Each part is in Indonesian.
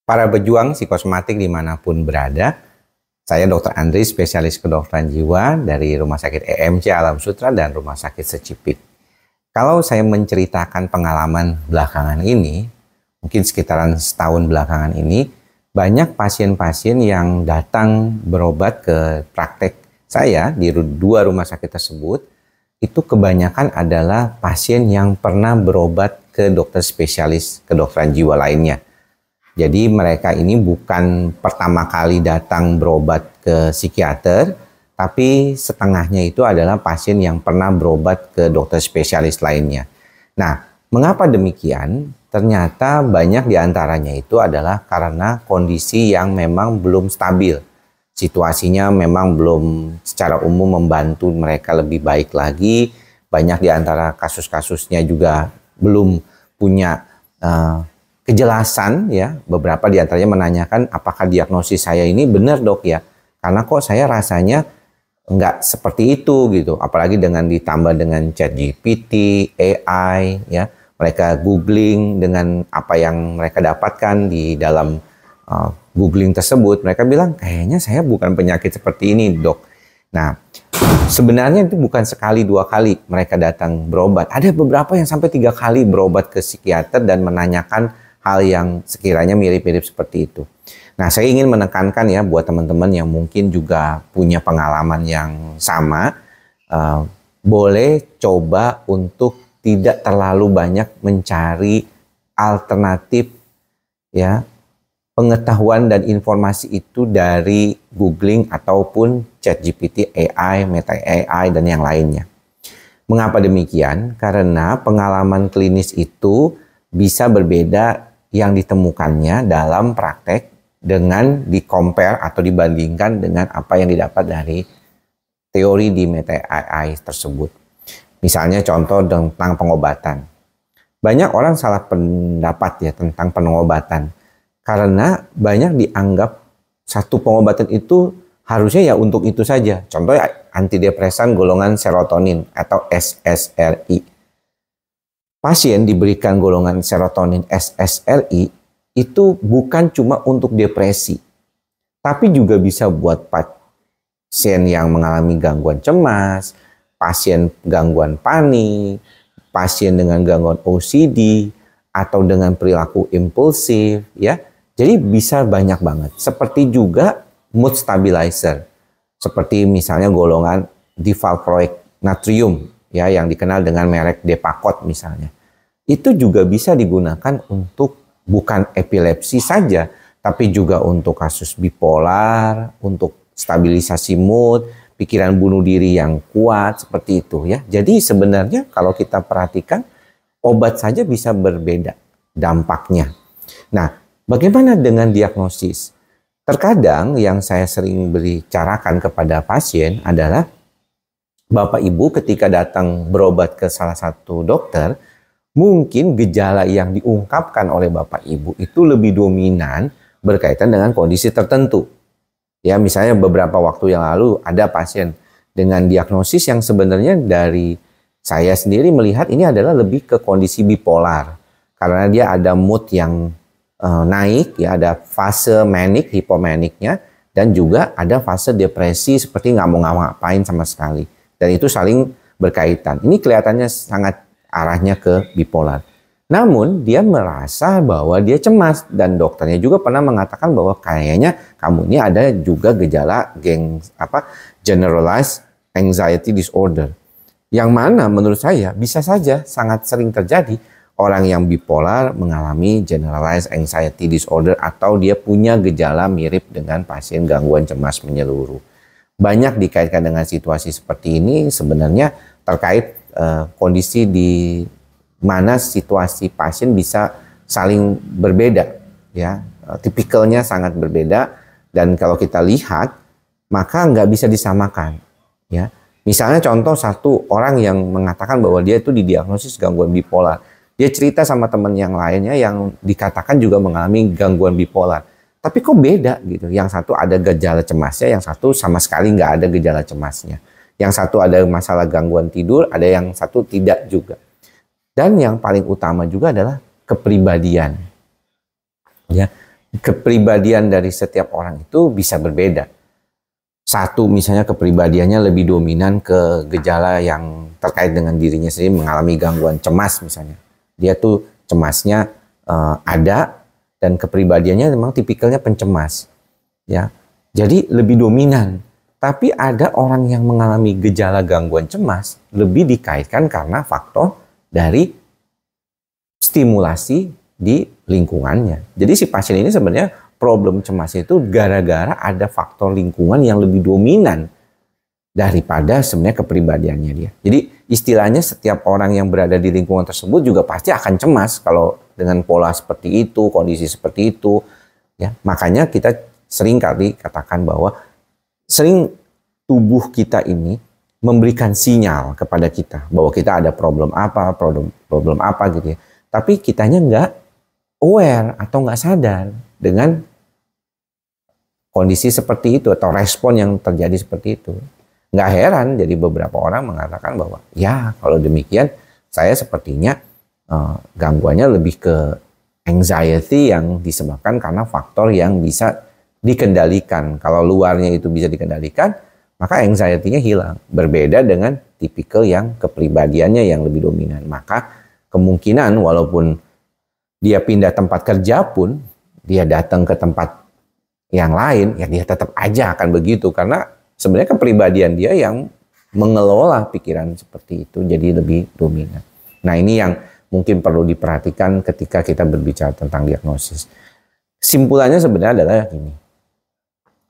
Para pejuang psikosomatik dimanapun berada, saya Dr. Andri, spesialis kedokteran jiwa dari Rumah Sakit EMC Alam Sutera dan Rumah Sakit Secipit. Kalau saya menceritakan pengalaman belakangan ini, mungkin sekitaran setahun belakangan ini, banyak pasien-pasien yang datang berobat ke praktek saya di dua rumah sakit tersebut, itu kebanyakan adalah pasien yang pernah berobat ke dokter spesialis kedokteran jiwa lainnya. Jadi mereka ini bukan pertama kali datang berobat ke psikiater, tapi setengahnya itu adalah pasien yang pernah berobat ke dokter spesialis lainnya. Nah, mengapa demikian? Ternyata banyak diantaranya itu adalah karena kondisi yang memang belum stabil. Situasinya memang belum secara umum membantu mereka lebih baik lagi. Banyak diantara kasus-kasusnya juga belum punya kejelasan ya. Beberapa diantaranya menanyakan apakah diagnosis saya ini benar dok ya, karena kok saya rasanya nggak seperti itu gitu. Apalagi dengan ditambah dengan ChatGPT, AI ya, mereka googling dengan apa yang mereka dapatkan di dalam googling tersebut, mereka bilang kayaknya saya bukan penyakit seperti ini dok. Nah, sebenarnya itu bukan sekali dua kali mereka datang berobat, ada beberapa yang sampai 3 kali berobat ke psikiater dan menanyakan hal yang sekiranya mirip-mirip seperti itu. Nah, saya ingin menekankan ya buat teman-teman yang mungkin juga punya pengalaman yang sama, boleh coba untuk tidak terlalu banyak mencari alternatif ya pengetahuan dan informasi itu dari googling ataupun ChatGPT, AI, Meta AI dan yang lainnya. Mengapa demikian? Karena pengalaman klinis itu bisa berbeda yang ditemukannya dalam praktek dengan di-compare atau dibandingkan dengan apa yang didapat dari teori di Meta AI tersebut. Misalnya contoh tentang pengobatan. Banyak orang salah pendapat ya tentang pengobatan. Karena banyak dianggap satu pengobatan itu harusnya ya untuk itu saja. Contohnya antidepresan golongan serotonin atau SSRI. Pasien diberikan golongan serotonin SSRI itu bukan cuma untuk depresi, tapi juga bisa buat pasien yang mengalami gangguan cemas, pasien gangguan panik, pasien dengan gangguan OCD, atau dengan perilaku impulsif, ya. Jadi bisa banyak banget. Seperti juga mood stabilizer, seperti misalnya golongan divalproic natrium, ya, yang dikenal dengan merek Depakote misalnya. Itu juga bisa digunakan untuk bukan epilepsi saja, tapi juga untuk kasus bipolar, untuk stabilisasi mood, pikiran bunuh diri yang kuat, seperti itu ya. Jadi sebenarnya kalau kita perhatikan, obat saja bisa berbeda dampaknya. Nah, bagaimana dengan diagnosis? Terkadang yang saya sering bicarakan kepada pasien adalah Bapak Ibu ketika datang berobat ke salah satu dokter, mungkin gejala yang diungkapkan oleh Bapak Ibu itu lebih dominan berkaitan dengan kondisi tertentu. Ya, misalnya beberapa waktu yang lalu ada pasien dengan diagnosis yang sebenarnya dari saya sendiri melihat ini adalah lebih ke kondisi bipolar. Karena dia ada mood yang naik, ya, ada fase manic, hipomaniknya, dan juga ada fase depresi seperti nggak mau ngapain sama sekali. Dan itu saling berkaitan. Ini kelihatannya sangat arahnya ke bipolar. Namun dia merasa bahwa dia cemas dan dokternya juga pernah mengatakan bahwa kayaknya kamu ini ada juga gejala generalized anxiety disorder. Yang mana menurut saya bisa saja sangat sering terjadi. Orang yang bipolar mengalami generalized anxiety disorder atau dia punya gejala mirip dengan pasien gangguan cemas menyeluruh. Banyak dikaitkan dengan situasi seperti ini sebenarnya terkait kondisi di mana situasi pasien bisa saling berbeda ya. Tipikalnya sangat berbeda dan kalau kita lihat maka nggak bisa disamakan ya. Misalnya contoh satu orang yang mengatakan bahwa dia itu didiagnosis gangguan bipolar. Dia cerita sama teman yang lainnya yang dikatakan juga mengalami gangguan bipolar. Tapi kok beda gitu. Yang satu ada gejala cemasnya, yang satu sama sekali nggak ada gejala cemasnya. Yang satu ada masalah gangguan tidur, ada yang satu tidak juga. Dan yang paling utama juga adalah kepribadian. Ya, kepribadian dari setiap orang itu bisa berbeda. Satu misalnya kepribadiannya lebih dominan ke gejala yang terkait dengan dirinya sendiri, mengalami gangguan cemas misalnya. Dia tuh cemasnya ada dan kepribadiannya memang tipikalnya pencemas. Ya, jadi lebih dominan. Tapi ada orang yang mengalami gejala gangguan cemas lebih dikaitkan karena faktor dari stimulasi di lingkungannya. Jadi si pasien ini sebenarnya problem cemas itu gara-gara ada faktor lingkungan yang lebih dominan daripada sebenarnya kepribadiannya dia. Jadi istilahnya setiap orang yang berada di lingkungan tersebut juga pasti akan cemas kalau dengan pola seperti itu, kondisi seperti itu. Ya, makanya kita sering kali katakan bahwa sering tubuh kita ini memberikan sinyal kepada kita bahwa kita ada problem apa gitu ya. Tapi kitanya nggak aware atau nggak sadar dengan kondisi seperti itu atau respon yang terjadi seperti itu. Nggak heran jadi beberapa orang mengatakan bahwa ya kalau demikian saya sepertinya gangguannya lebih ke anxiety yang disebabkan karena faktor yang bisa dikendalikan. Kalau luarnya itu bisa dikendalikan, maka anxiety-nya hilang. Berbeda dengan tipikal yang kepribadiannya yang lebih dominan. Maka kemungkinan walaupun dia pindah tempat kerja pun, dia datang ke tempat yang lain, ya dia tetap aja akan begitu. Karena sebenarnya kepribadian dia yang mengelola pikiran seperti itu jadi lebih dominan. Nah ini yang mungkin perlu diperhatikan ketika kita berbicara tentang diagnosis. Simpulannya sebenarnya adalah ini.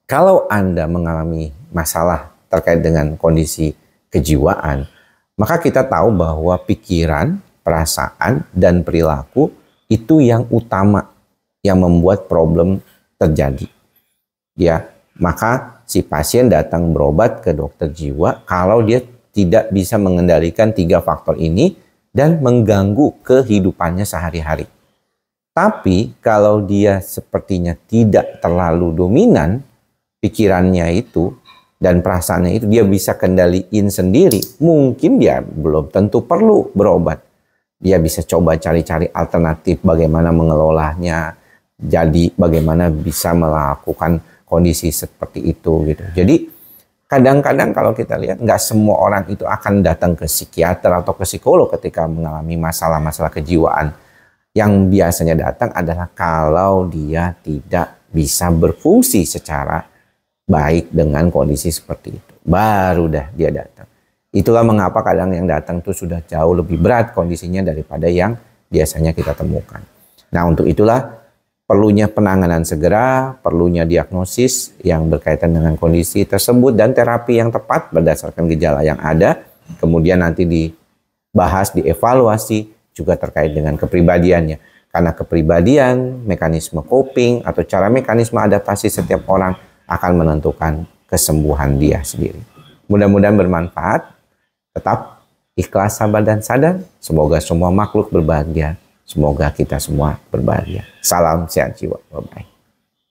Kalau Anda mengalami masalah terkait dengan kondisi kejiwaan, maka kita tahu bahwa pikiran, perasaan, dan perilaku itu yang utama yang membuat problem terjadi. Ya, maka si pasien datang berobat ke dokter jiwa kalau dia tidak bisa mengendalikan 3 faktor ini dan mengganggu kehidupannya sehari-hari. Tapi kalau dia sepertinya tidak terlalu dominan pikirannya itu dan perasaannya itu dia bisa kendaliin sendiri, mungkin dia belum tentu perlu berobat. Dia bisa coba cari-cari alternatif bagaimana mengelolanya, jadi bagaimana bisa melakukan kondisi seperti itu gitu. Jadi kadang-kadang kalau kita lihat nggak semua orang itu akan datang ke psikiater atau ke psikolog ketika mengalami masalah-masalah kejiwaan. Yang biasanya datang adalah kalau dia tidak bisa berfungsi secara baik dengan kondisi seperti itu. Baru dah dia datang. Itulah mengapa kadang yang datang itu sudah jauh lebih berat kondisinya daripada yang biasanya kita temukan. Nah untuk itulah perlunya penanganan segera, perlunya diagnosis yang berkaitan dengan kondisi tersebut dan terapi yang tepat berdasarkan gejala yang ada. Kemudian nanti dibahas, dievaluasi juga terkait dengan kepribadiannya. Karena kepribadian, mekanisme coping atau cara mekanisme adaptasi setiap orang akan menentukan kesembuhan dia sendiri. Mudah-mudahan bermanfaat. Tetap ikhlas, sabar, dan sadar. Semoga semua makhluk berbahagia. Semoga kita semua berbahagia. Salam sehat jiwa. Bye-bye.